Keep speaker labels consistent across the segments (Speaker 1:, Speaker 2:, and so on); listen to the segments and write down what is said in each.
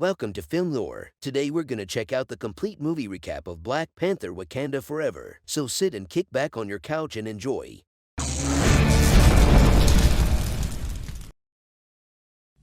Speaker 1: Welcome to Film Lore. Today we're gonna check out the complete movie recap of Black Panther Wakanda Forever. So sit and kick back on your couch and enjoy.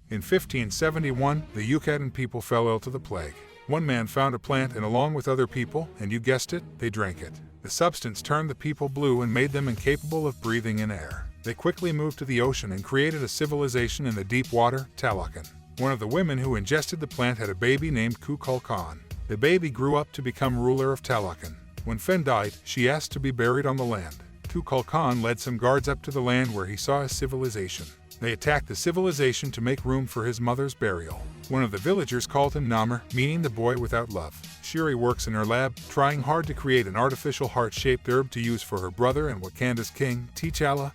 Speaker 2: In 1571, the Yucatan people fell ill to the plague. One man found a plant and along with other people, and you guessed it, they drank it. The substance turned the people blue and made them incapable of breathing in air. They quickly moved to the ocean and created a civilization in the deep water, Talokan. One of the women who ingested the plant had a baby named Kukulkan. The baby grew up to become ruler of Talokan. When Fen died, she asked to be buried on the land. Kukulkan led some guards up to the land where he saw a civilization. They attacked the civilization to make room for his mother's burial. One of the villagers called him Namor, meaning the boy without love. Shuri works in her lab, trying hard to create an artificial heart-shaped herb to use for her brother and Wakanda's king, T'Challa,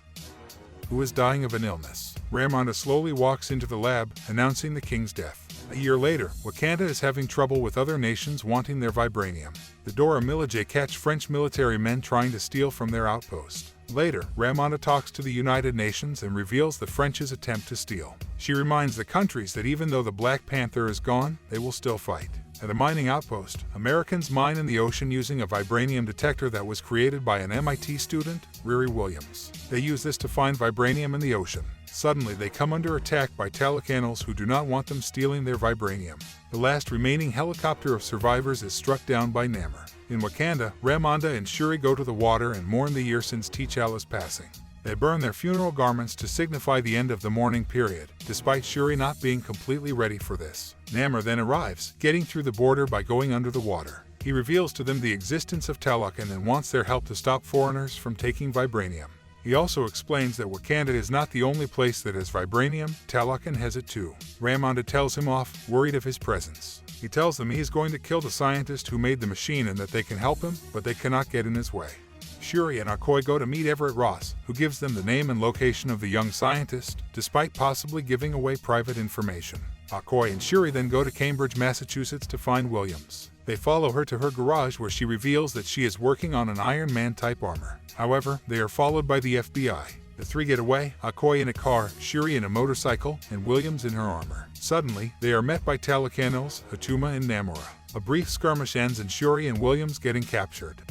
Speaker 2: who is dying of an illness. Ramonda slowly walks into the lab, announcing the king's death. A year later, Wakanda is having trouble with other nations wanting their vibranium. The Dora Milaje catch French military men trying to steal from their outpost. Later, Ramonda talks to the United Nations and reveals the French's attempt to steal. She reminds the countries that even though the Black Panther is gone, they will still fight. At a mining outpost, Americans mine in the ocean using a vibranium detector that was created by an MIT student, Riri Williams. They use this to find vibranium in the ocean. Suddenly, they come under attack by Talakanals who do not want them stealing their vibranium. The last remaining helicopter of survivors is struck down by Namor. In Wakanda, Ramonda and Shuri go to the water and mourn the year since T'Challa's passing. They burn their funeral garments to signify the end of the mourning period, despite Shuri not being completely ready for this. Namor then arrives, getting through the border by going under the water. He reveals to them the existence of Talokan and wants their help to stop foreigners from taking vibranium. He also explains that Wakanda is not the only place that has vibranium, Talokan has it too. Ramonda tells him off, worried of his presence. He tells them he is going to kill the scientist who made the machine and that they can help him, but they cannot get in his way. Shuri and Okoye go to meet Everett Ross, who gives them the name and location of the young scientist, despite possibly giving away private information. Okoye and Shuri then go to Cambridge, Massachusetts to find Williams. They follow her to her garage where she reveals that she is working on an Iron Man-type armor. However, they are followed by the FBI. The three get away, Okoye in a car, Shuri in a motorcycle, and Williams in her armor. Suddenly, they are met by Talakanals, Hatuma, and Namora. A brief skirmish ends and Shuri and Williams getting captured.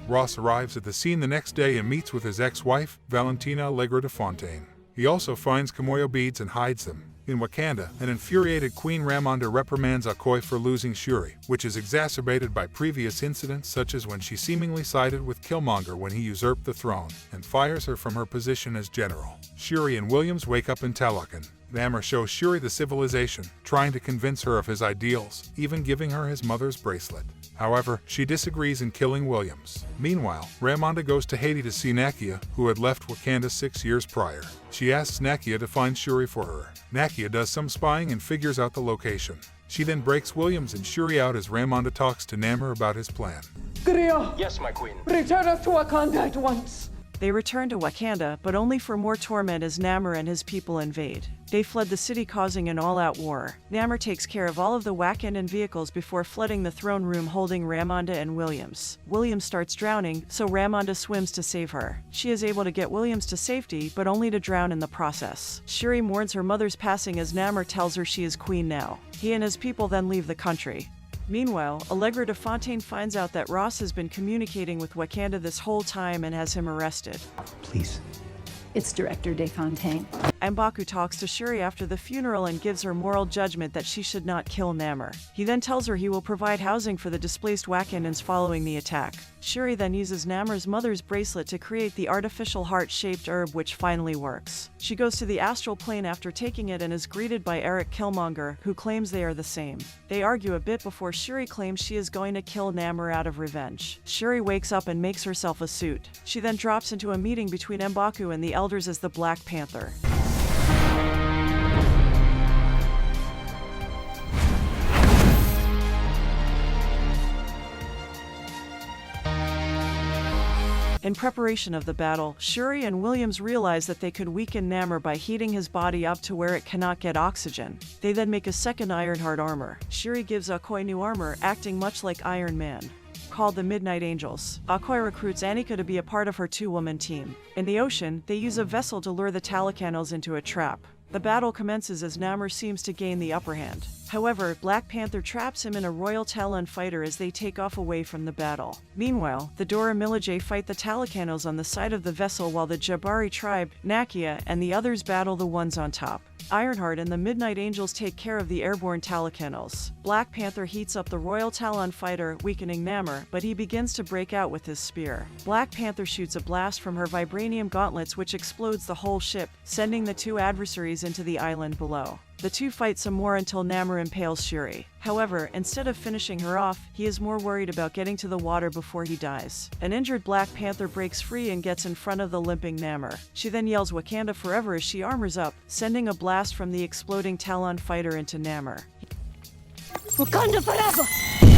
Speaker 2: Ross arrives at the scene the next day and meets with his ex-wife, Valentina Allegra de Fontaine. He also finds Kimoyo beads and hides them. In Wakanda, an infuriated Queen Ramonda reprimands Okoye for losing Shuri, which is exacerbated by previous incidents such as when she seemingly sided with Killmonger when he usurped the throne, and fires her from her position as general. Shuri and Williams wake up in Talokan. Namor shows Shuri the civilization, trying to convince her of his ideals, even giving her his mother's bracelet. However, she disagrees in killing Williams. Meanwhile, Ramonda goes to Haiti to see Nakia, who had left Wakanda 6 years prior. She asks Nakia to find Shuri for her. Nakia does some spying and figures out the location. She then breaks Williams and Shuri out as Ramonda talks to Namor about his plan.
Speaker 3: Gurira,
Speaker 4: Yes, my queen.
Speaker 3: return us to Wakanda at once.
Speaker 5: They return to Wakanda, but only for more torment as Namor and his people invade. They fled the city causing an all-out war. Namor takes care of all of the Wakandan vehicles before flooding the throne room holding Ramonda and Williams. Williams starts drowning, so Ramonda swims to save her. She is able to get Williams to safety, but only to drown in the process. Shuri mourns her mother's passing as Namor tells her she is queen now. He and his people then leave the country. Meanwhile, Allegra de Fontaine finds out that Ross has been communicating with Wakanda this whole time and has him arrested.
Speaker 6: Please.
Speaker 7: It's Director De Fontaine.
Speaker 5: M'Baku talks to Shuri after the funeral and gives her moral judgment that she should not kill Namor. He then tells her he will provide housing for the displaced Wakandans following the attack. Shuri then uses Namor's mother's bracelet to create the artificial heart-shaped herb which finally works. She goes to the astral plane after taking it and is greeted by Eric Killmonger, who claims they are the same. They argue a bit before Shuri claims she is going to kill Namor out of revenge. Shuri wakes up and makes herself a suit. She then drops into a meeting between M'Baku and the elders as the Black Panther. In preparation of the battle, Shuri and Williams realize that they could weaken Namor by heating his body up to where it cannot get oxygen. They then make a second Ironheart armor. Shuri gives Okoye new armor, acting much like Iron Man. called the Midnight Angels. Okoye recruits Annika to be a part of her two-woman team. In the ocean, they use a vessel to lure the Talakanals into a trap. The battle commences as Namor seems to gain the upper hand. However, Black Panther traps him in a Royal Talon fighter as they take off away from the battle. Meanwhile, the Dora Milaje fight the Talacanos on the side of the vessel while the Jabari tribe, Nakia, and the others battle the ones on top. Ironheart and the Midnight Angels take care of the airborne Talacanos. Black Panther heats up the Royal Talon fighter, weakening Namor, but he begins to break out with his spear. Black Panther shoots a blast from her vibranium gauntlets which explodes the whole ship, sending the two adversaries into the island below. The two fight some more until Namor impales Shuri. However, instead of finishing her off, he is more worried about getting to the water before he dies. An injured Black Panther breaks free and gets in front of the limping Namor. She then yells Wakanda Forever as she armors up, sending a blast from the exploding Talon fighter into Namor.
Speaker 4: Wakanda Forever!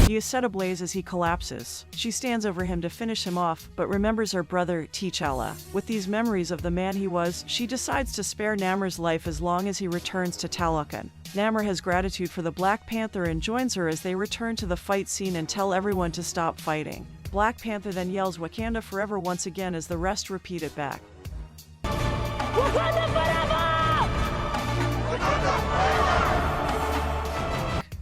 Speaker 5: He is set ablaze as he collapses. She stands over him to finish him off, but remembers her brother, T'Challa. With these memories of the man he was, she decides to spare Namor's life as long as he returns to Talokan. Namor has gratitude for the Black Panther and joins her as they return to the fight scene and tell everyone to stop fighting. Black Panther then yells Wakanda Forever once again as the rest repeat it back.
Speaker 4: Wakanda Forever!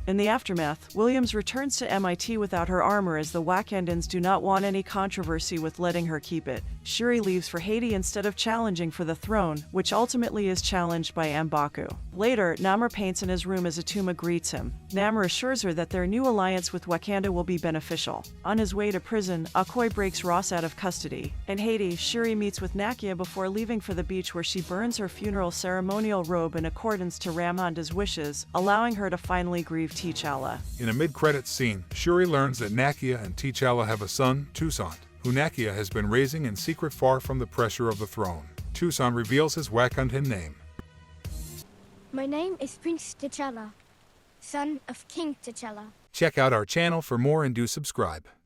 Speaker 5: In the aftermath, Williams returns to MIT without her armor as the Wakandans do not want any controversy with letting her keep it. Shuri leaves for Haiti instead of challenging for the throne, which ultimately is challenged by M'Baku. Later, Namor paints in his room as Atuma greets him. Namor assures her that their new alliance with Wakanda will be beneficial. On his way to prison, Okoye breaks Ross out of custody. In Haiti, Shuri meets with Nakia before leaving for the beach where she burns her funeral ceremonial robe in accordance to Ramonda's wishes, allowing her to finally grieve T'Challa.
Speaker 2: In a mid-credits scene, Shuri learns that Nakia and T'Challa have a son, Toussaint, who Nakia has been raising in secret far from the pressure of the throne. Toussaint reveals his Wakandan name.
Speaker 4: My name is Prince T'Challa, son of King T'Challa.
Speaker 2: Check out our channel for more and do subscribe.